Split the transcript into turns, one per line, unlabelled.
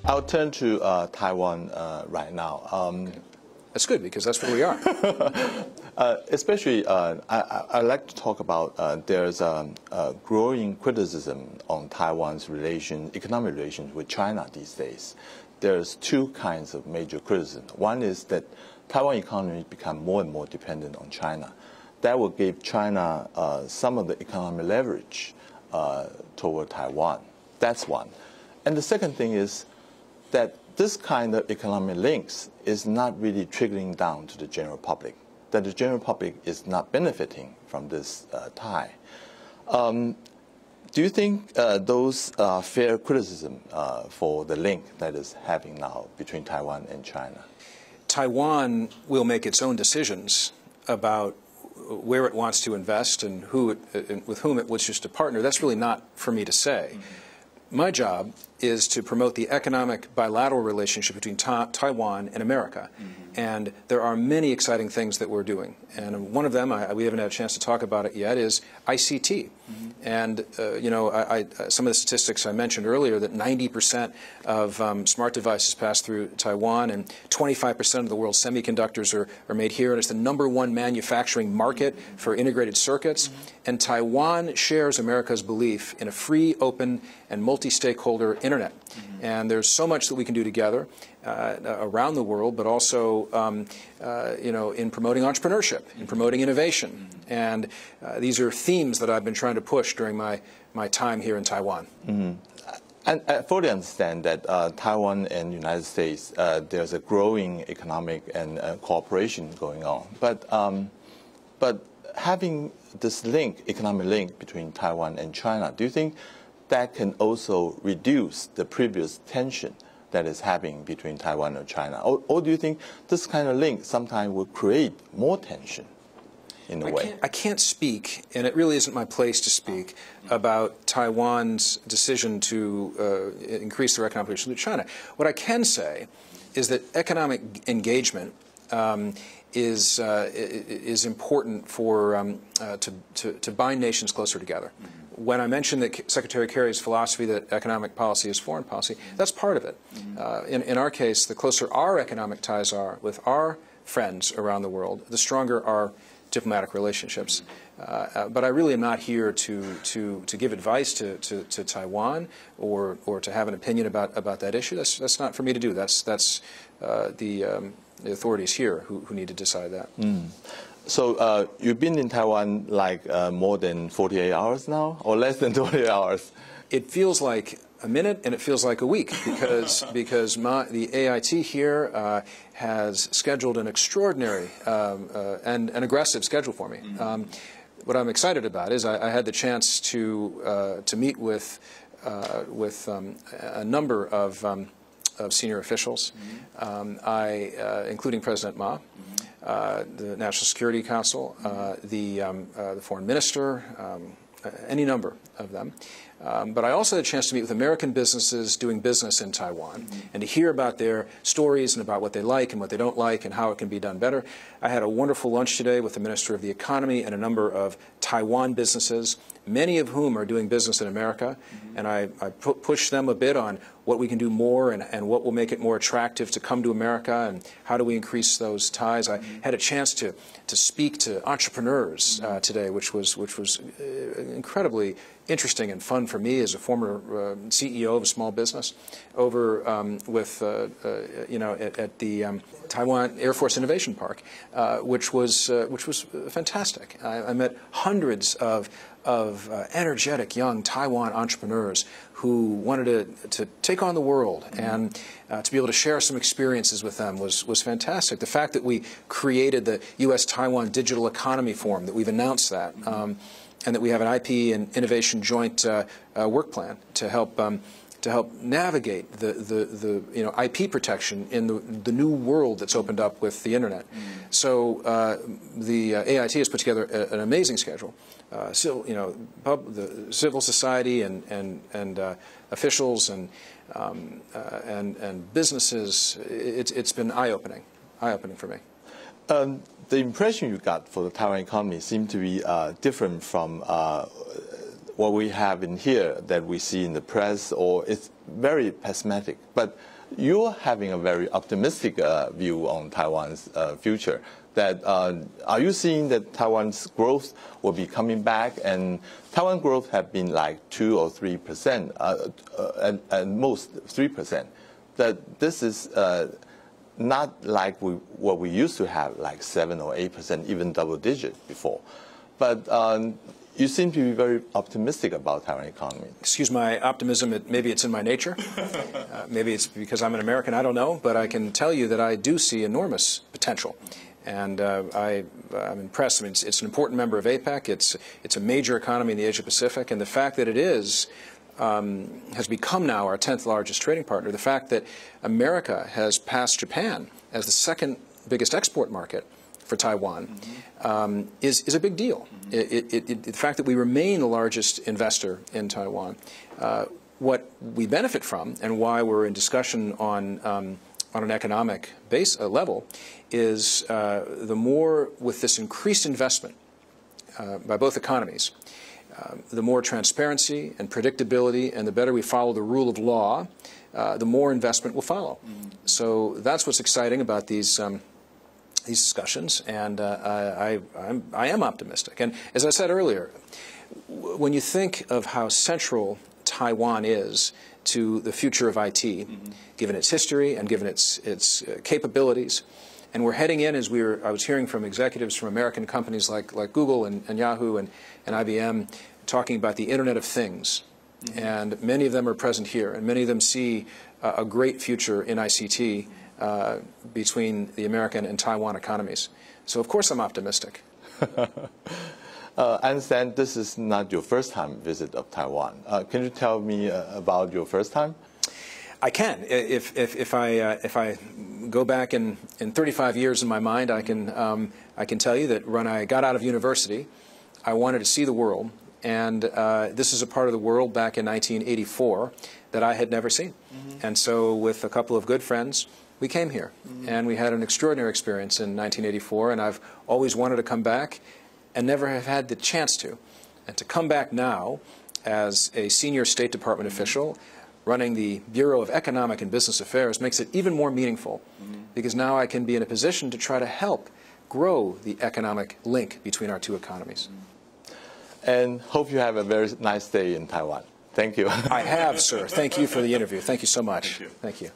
I'll turn to Taiwan right now.
That's good, because that's where we are.
Especially, I'd like to talk about there's a growing criticism on Taiwan's economic relations with China these days. There's two kinds of major criticism. One is that Taiwan economy become more and more dependent on China. That will give China some of the economic leverage toward Taiwan. That's one. And the second thing is that this kind of economic links is not really trickling down to the general public, that the general public is not benefiting from this tie. Do you think those are fair criticism for the link that is happening now between Taiwan and China?
Taiwan will make its own decisions about where it wants to invest and with whom it wishes to partner. That's really not for me to say. Mm-hmm. My job is to promote the economic bilateral relationship between Taiwan and America. Mm-hmm. And there are many exciting things that we're doing. And one of them, we haven't had a chance to talk about it yet, is ICT. Mm-hmm. And, some of the statistics I mentioned earlier, that 90% of smart devices pass through Taiwan, and 25% of the world's semiconductors are made here, and it's the #1 manufacturing market for integrated circuits. Mm-hmm. And Taiwan shares America's belief in a free, open, and multi-stakeholder internet. Mm-hmm. And there's so much that we can do together around the world, but also, in promoting entrepreneurship, in promoting innovation. Mm-hmm. And these are themes that I've been trying to push during my time here in Taiwan.
Mm-hmm. And I fully understand that Taiwan and the United States, there's a growing economic and cooperation going on. But having this economic link between Taiwan and China, do you think that can also reduce the previous tension that is happening between Taiwan and China? Or do you think this kind of link sometimes will create more tension in a way?
I can't speak, and it really isn't my place to speak, about Taiwan's decision to increase their economic relations with China. What I can say is that economic engagement is important for to bind nations closer together. Mm-hmm. When I mentioned that Secretary Kerry's philosophy that economic policy is foreign policy, that's part of it. Mm-hmm. In our case, the closer our economic ties are with our friends around the world, the stronger our diplomatic relationships. But I really am not here to give advice to Taiwan or to have an opinion about that issue. That's not for me to do. That's the authorities here who need to decide that.
Mm. So you've been in Taiwan like more than 48 hours now, or less than 48 hours?
It feels like a minute, and it feels like a week, because the AIT here has scheduled an extraordinary and an aggressive schedule for me. Mm-hmm. What I'm excited about is I had the chance to meet with a number of senior officials, mm-hmm. Including President Ma. Mm-hmm. The National Security Council, the Foreign Minister, any number of them. But I also had a chance to meet with American businesses doing business in Taiwan, mm-hmm. and to hear about their stories and about what they like and what they don't like and how it can be done better. I had a wonderful lunch today with the Minister of the Economy and a number of Taiwan businesses, many of whom are doing business in America, mm-hmm. and I pushed them a bit on what we can do more and what will make it more attractive to come to America and how do we increase those ties. I had a chance to speak to entrepreneurs today, which was incredibly interesting and fun for me as a former CEO of a small business over at the Taiwan Air Force Innovation Park, which was fantastic. I met hundreds of energetic young Taiwan entrepreneurs who wanted to take on the world, and to be able to share some experiences with them was fantastic. The fact that we created the U.S.-Taiwan Digital Economy Forum, that we've announced that, and that we have an IP and innovation joint work plan to help navigate the IP protection in the new world that's opened up with the internet. So the AIT has put together an amazing schedule. The civil society and officials and businesses. It's been eye-opening for me.
The impression you got for the Taiwan economy seemed to be different from what we have in here that we see in the press, or it's very pessimistic. But you're having a very optimistic view on Taiwan's future. That are you seeing that Taiwan's growth will be coming back? And Taiwan growth have been like 2 or 3%, at most 3%. That this is not like what we used to have, like 7 or 8%, even double digit before. But you seem to be very optimistic about Taiwan economy.
Excuse my optimism. Maybe it's in my nature. Maybe it's because I'm an American. I don't know. But I can tell you that I do see enormous potential. And I'm impressed. I mean, it's an important member of APEC. It's a major economy in the Asia-Pacific. And the fact that it has become now our 10th largest trading partner, the fact that America has passed Japan as the second biggest export market for Taiwan is a big deal. The fact that we remain the largest investor in Taiwan. What we benefit from and why we're in discussion on an economic level is the more with this increased investment by both economies, the more transparency and predictability and the better we follow the rule of law, the more investment will follow. So that's what's exciting about these discussions, and I am optimistic. And as I said earlier, when you think of how central Taiwan is to the future of IT, given its history and given its capabilities, and we're heading in, as I was hearing from executives from American companies like Google and Yahoo and IBM talking about the Internet of Things, and many of them are present here, and many of them see a great future in ICT between the American and Taiwan economies. So of course I'm optimistic.
I understand this is not your first time visit of Taiwan. Can you tell me about your first time?
I can. If I go back in 35 years in my mind, I can tell you that when I got out of university, I wanted to see the world, and this is a part of the world back in 1984 that I had never seen. And so with a couple of good friends, we came here, and we had an extraordinary experience in 1984, and I've always wanted to come back and never have had the chance to. And to come back now as a senior State Department official running the Bureau of Economic and Business Affairs makes it even more meaningful, because now I can be in a position to try to help grow the economic link between our two economies.
And hope you have a very nice day in Taiwan. Thank you.
I have, sir. Thank you for the interview. Thank you so much.
Thank you.
Thank you.